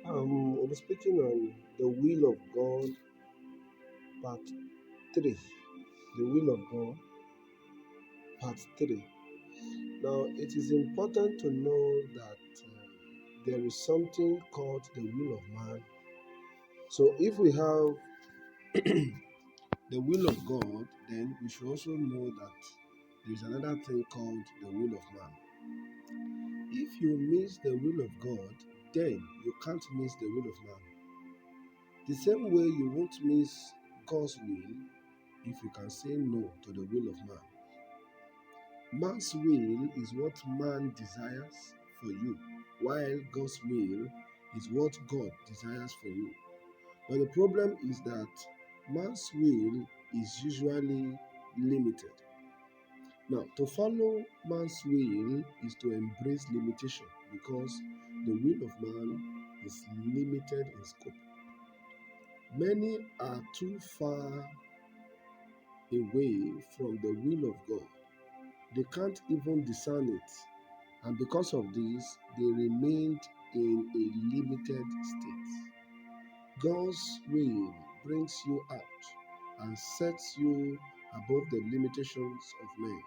We're speaking on the will of God, part 3. The will of God, part 3. Now, it is important to know that there is something called the will of man. So, if we have the will of God, then we should also know that there is another thing called the will of man. If you miss the will of God, then you can't miss the will of man. The same way you won't miss God's will if you can say no to the will of man. Man's will is what man desires for you, while God's will is what God desires for you. But the problem is that man's will is usually limited. Now, to follow man's will is to embrace limitation because the will of man is limited in scope. Many are too far away from the will of God. They can't even discern it, and because of this, they remained in a limited state. God's will brings you out and sets you above the limitations of men.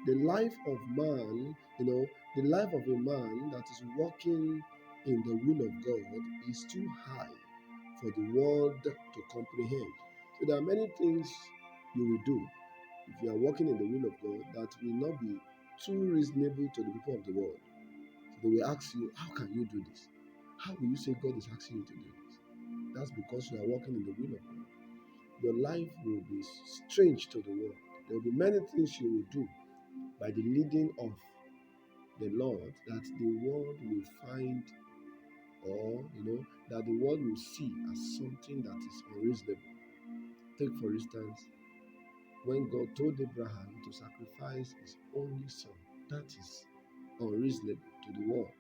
The life of man, the life of a man that is walking in the will of God is too high for the world to comprehend. So there are many things you will do if you are walking in the will of God that will not be too reasonable to the people of the world. So they will ask you, how can you do this? How will you say God is asking you to do this? That's because you are walking in the will of God. Your life will be strange to the world. There will be many things you will do by the leading of the Lord that the world will find, or that the world will see as something that is unreasonable. Take for instance, when God told Abraham to sacrifice his only son, that is unreasonable to the world.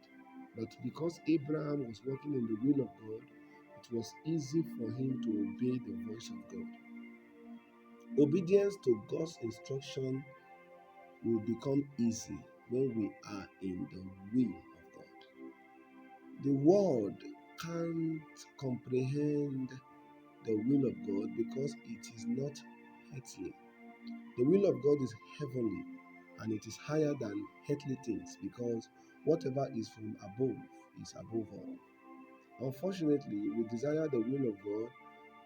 But because Abraham was walking in the will of God, it was easy for him to obey the voice of God. Obedience to God's instruction will become easy when we are in the will of God. The world can't comprehend the will of God because it is not earthly. The will of God is heavenly and it is higher than earthly things because whatever is from above is above all. Unfortunately, we desire the will of God,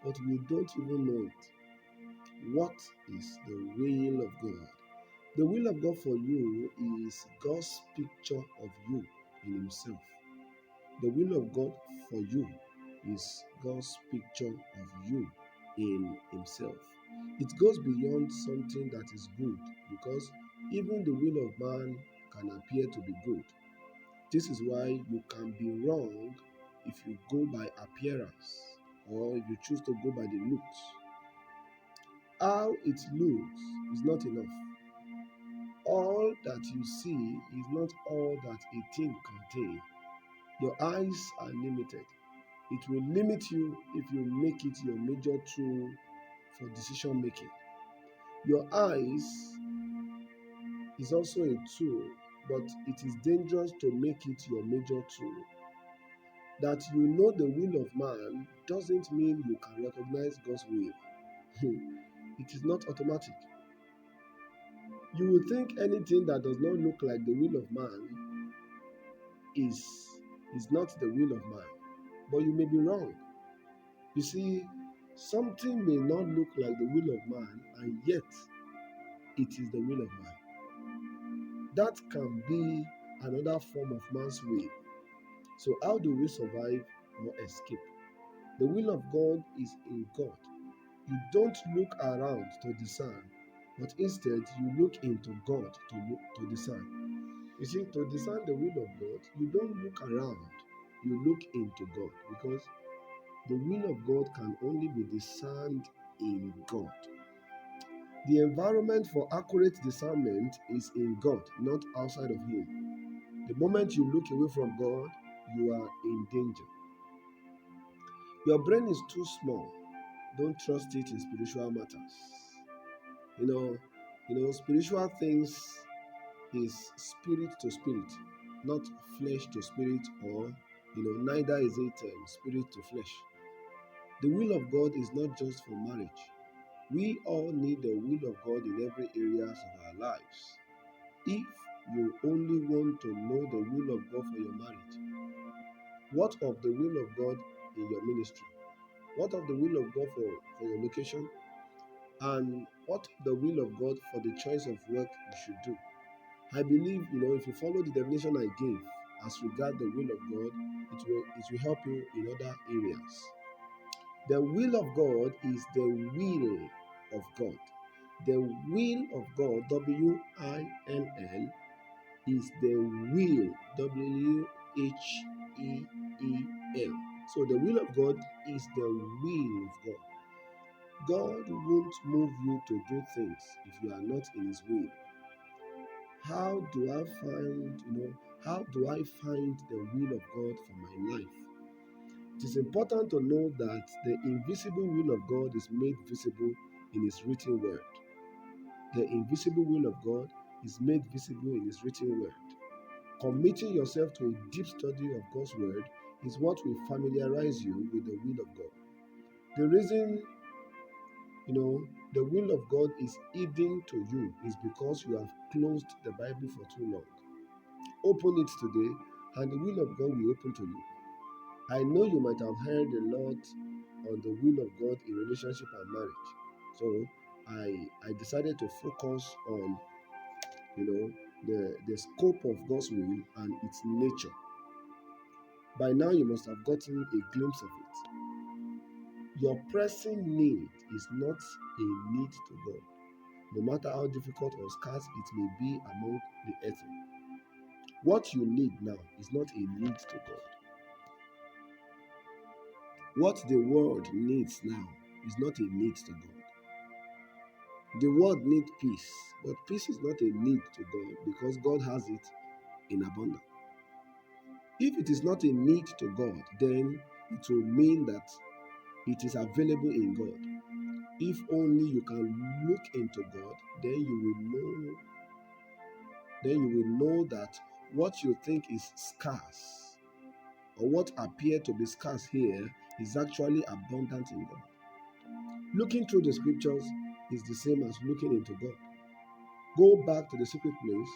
but we don't even know it. What is the will of God? The will of God for you is God's picture of you in Himself. The will of God for you is God's picture of you in Himself. It goes beyond something that is good because even the will of man can appear to be good. This is why you can be wrong if you go by appearance or if you choose to go by the looks. How it looks is not enough. All that you see is not all that a thing contains. Your eyes are limited. It will limit you if you make it your major tool for decision making. Your eyes is also a tool, but it is dangerous to make it your major tool. That you know the will of man doesn't mean you can recognize God's will. It is not automatic. You will think anything that does not look like the will of man is, is not the will of man, but you may be wrong. You see, something may not look like the will of man, and yet it is the will of man. That can be another form of man's will. So, how do we survive or escape? The will of God is in God. You don't look around to discern, but instead you look into God to discern. You see, to discern the will of God, you don't look around, you look into God because the will of God can only be discerned in God. The environment for accurate discernment is in God, not outside of Him. The moment you look away from God, you are in danger. Your brain is too small. Don't trust it in spiritual matters. You know, spiritual things is spirit to spirit, not flesh to spirit or neither is it spirit to flesh. The will of God is not just for marriage. We all need the will of God in every areas of our lives. If you only want to know the will of God for your marriage, what of the will of God in your ministry? What of the will of God for your location? And what of the will of God for the choice of work you should do? I believe, if you follow the definition I gave as regard the will of God, it will help you in other areas. The will of God is the will of God. The will of God, WILL, is the will, WHEEL. So the will of God is the will of God. God won't move you to do things if you are not in His will. How do I find the will of God for my life? It is important to know that the invisible will of God is made visible in His written word. The invisible will of God is made visible in His written word. Committing yourself to a deep study of God's word is what will familiarize you with the will of God. The reason, the will of God is hidden to you is because you have closed the Bible for too long. Open it today, and the will of God will open to you. I know you might have heard a lot on the will of God in relationship and marriage. So I decided to focus on the scope of God's will and its nature. By now you must have gotten a glimpse of it. Your pressing need is not a need to God, no matter how difficult or scarce it may be among the earthly. What you need now is not a need to God. What the world needs now is not a need to God. The world needs peace, but peace is not a need to God because God has it in abundance. If it is not a need to God, then it will mean that it is available in God. If only you can look into God, then you will know that what you think is scarce or what appear to be scarce here is actually abundant in God. Looking through the scriptures is the same as looking into God. Go back to the secret place,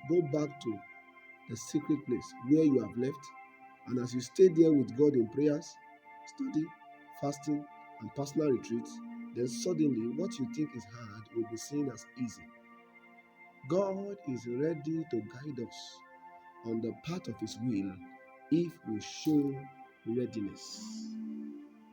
go back to the secret place where you have left, and as you stay there with God in prayers, study, fasting, and personal retreats, then suddenly what you think is hard will be seen as easy. God is ready to guide us on the path of His will if we show readiness.